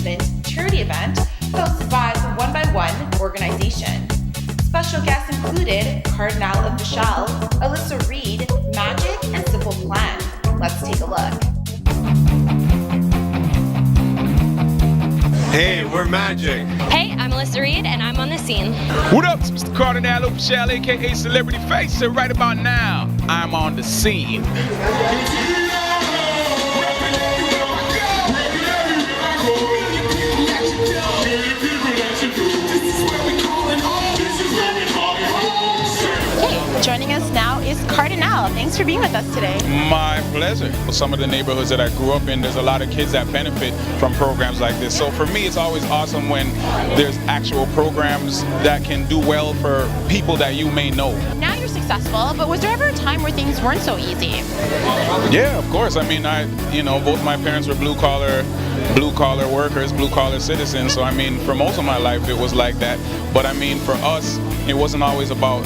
Management charity event hosted by the OneXOne organization. Special guests included Kardinal Offishall, Alyssa, Reid, Magic, and Simple Plan. Let's take a look. Hey, we're Magic. Hey, I'm Alyssa Reid, and I'm on the scene. What up, it's Mr. Kardinal Offishall, aka Celebrity Face. So right about now, I'm on the scene. Joining us now is Kardinal. Thanks for being with us today. My pleasure. Some of the neighborhoods that I grew up in, there's a lot of kids that benefit from programs like this. So for me, it's always awesome when there's actual programs that can do well for people that you may know. Now you're successful, but was there ever a time where things weren't so easy? Yeah, of course. I mean, both my parents were blue collar workers, blue collar citizens. So I mean, for most of my life, it was like that. But I mean, for us, it wasn't always about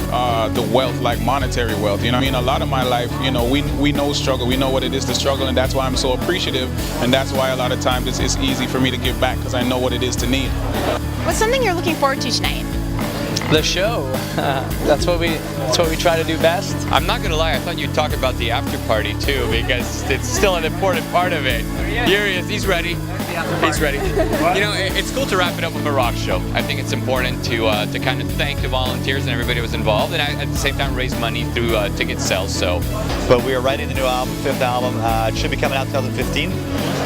the wealth, like monetary wealth. You know, I mean, a lot of my life, we know struggle. We know what it is to struggle, and that's why I'm so appreciative. And that's why a lot of times it's easy for me to give back, because I know what it is to need. What's something you're looking forward to tonight? The show. That's what we try to do best. I'm not gonna lie, I thought you'd talk about the after party too, because it's still an important part of it. Here he is, he's ready. He's ready. It's cool to wrap it up with a rock show. I think it's important to kind of thank the volunteers and everybody who was involved, and at the same time raise money through ticket sales. But we are writing the new album, 5th album. It should be coming out 2015.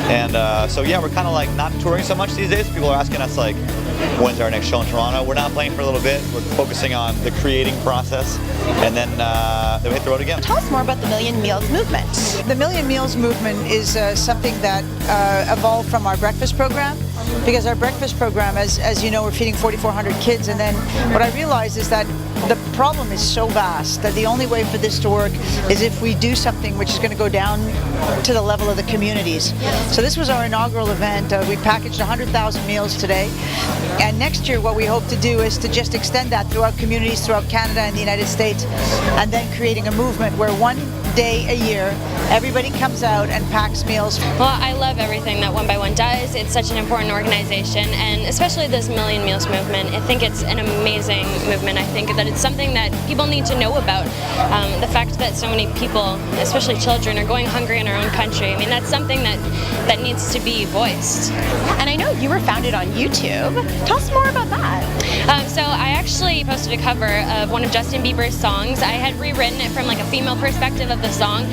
And so yeah, we're kind of like not touring so much these days. People are asking us like, when's our next show in Toronto? We're not playing for a little bit. We're focusing on the creating process, and then we hit the road again. Tell us more about the Million Meals Movement. The Million Meals Movement is something that evolved from our breakfast program, because our breakfast program, as you know, we're feeding 4,400 kids, and then what I realized is that the problem is so vast that the only way for this to work is if we do something which is going to go down to the level of the communities. So this was our inaugural event. We packaged 100,000 meals today, and next year what we hope to do is to just extend that throughout communities throughout Canada and the United States, and then creating a movement where one day a year everybody comes out and packs meals. Well, I love everything that OneXOne does. It's such an important organization, and especially this Million Meals Movement. I think it's an amazing movement. I think that it's something that people need to know about. The fact that so many people, especially children, are going hungry in our own country. I mean, that's something that needs to be voiced. And I know you were founded on YouTube. Tell us more about that. So I actually posted a cover of one of Justin Bieber's songs. I had rewritten it from like a female perspective of the song,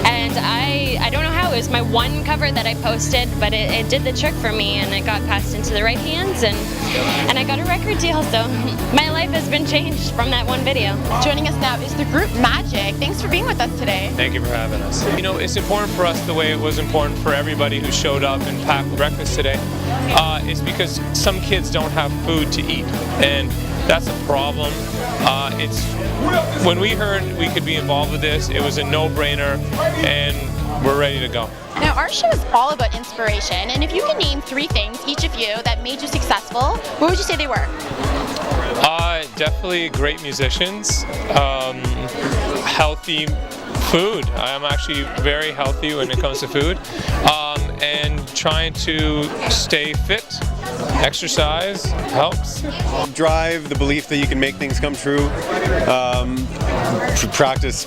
and I don't know how, it was my one cover that I posted, but it did the trick for me, and it got passed into the right hands, and I got a record deal, so my life has been changed from that one video. Joining us now is the group Magic. Thanks for being with us today. Thank you for having us. It's important for us the way it was important for everybody who showed up and packed breakfast today. It's because some kids don't have food to eat, and that's a problem. When we heard we could be involved with this, it was a no-brainer, and we're ready to go. Now, our show is all about inspiration, and if you can name 3 things, each of you, that made you successful, what would you say they were? Definitely great musicians, healthy food. I'm actually very healthy when it comes to food, and trying to stay fit. Exercise helps. Drive, the belief that you can make things come true. Practice.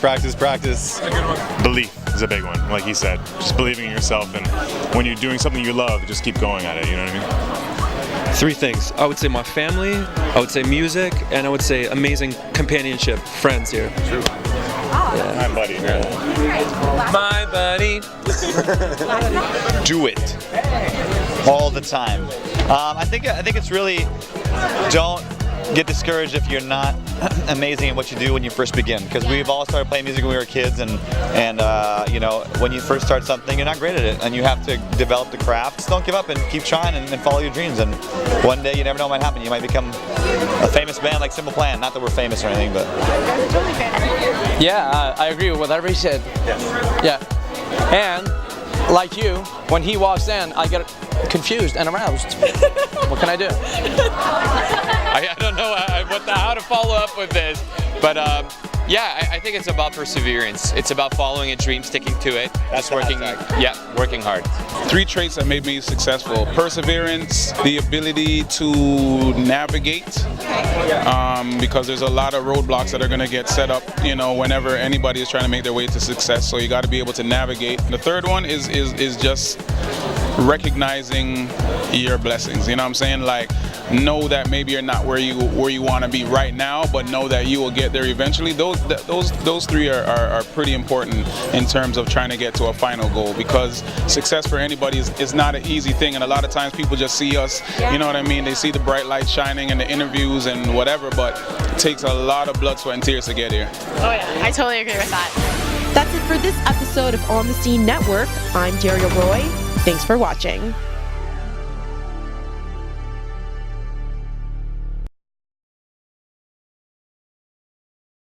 Belief is a big one, like he said. Just believing in yourself, and when you're doing something you love, just keep going at it, you know what I mean? 3 things. I would say my family, I would say music, and I would say amazing companionship, friends here. True. Yeah. My buddy. Yeah. My buddy. Do it all the time. I think it's really, don't get discouraged if you're not amazing at what you do when you first begin, because we've all started playing music when we were kids, and when you first start something, you're not great at it, and you have to develop the craft. Just don't give up and keep trying and follow your dreams, and one day you never know what might happen. You might become a famous band like Simple Plan. Not that we're famous or anything, but Yeah, I agree with whatever he said. yes. Yeah, and like you, when he walks in, I get confused and aroused. What can I do? I don't know how to follow up with this, but Yeah, I think it's about perseverance. It's about following a dream, sticking to it, just working hard. 3 traits that made me successful: perseverance, the ability to navigate, because there's a lot of roadblocks that are going to get set up, you know, whenever anybody is trying to make their way to success. So you got to be able to navigate. The third one is just recognizing your blessings. You know what I'm saying? Like, know that maybe you're not where you want to be right now, but know that you will get there eventually. Those 3 are pretty important in terms of trying to get to a final goal, because success for anybody is not an easy thing, and a lot of times people just see us, you know what I mean? They see the bright light shining in the interviews and whatever, but it takes a lot of blood, sweat, and tears to get here. Oh yeah, I totally agree with that. That's it for this episode of On the Scene Network. I'm Daria Roy. Thanks for watching.